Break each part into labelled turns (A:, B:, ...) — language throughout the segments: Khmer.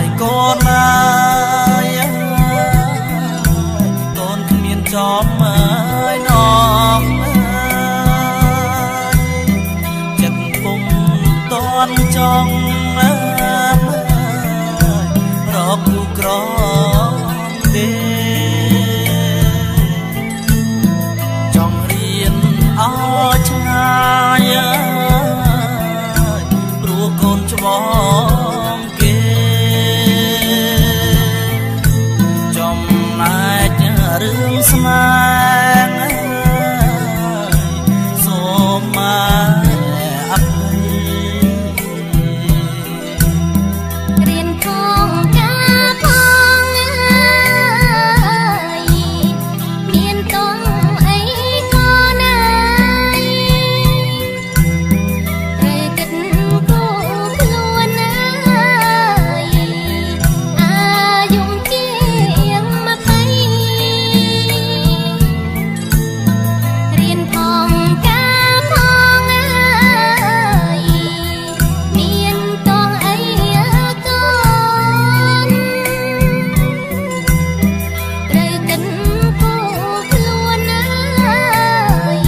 A: ยก่อนนายก่อนគ្មានจอมអើយน้องចិត្តពុំតន់ចង់រកគូក្រទេចង់រៀនអោឆ្ងាយព្រោះកូនច្បងគេចំណែករឿងស្នេហ៍សូមមកអភ័យ
B: រៀនផងការផងមានតងអីក៏ណាយត្រូវគិតគូខ្លួនណាយអាយុជាង20រៀនផងការផងមានតងអីក៏ត្រូវគិតគូខ្លួនណាយ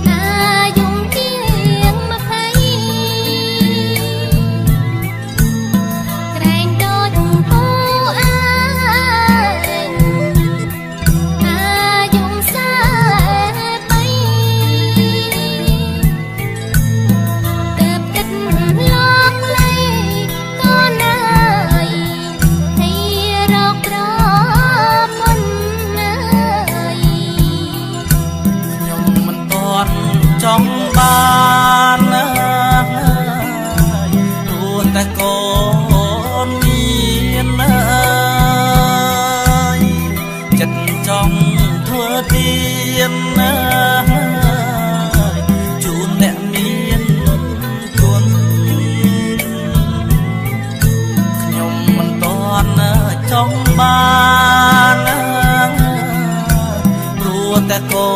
B: អាយុជាង20ក្រែងដូចពូអើយអាយុ43ទើបគិតលោកលៃក៏ណាយให้រកប្រពន្ធណាយ
A: ខ្ញុំមិនតន់ចង់បានព្រោះតែកូនមានចិត្តចង់ធ្វើទៀនជូនអ្នកមានគុណខ្ញុំមិនតន់ចង់បានព្រោះតែកូ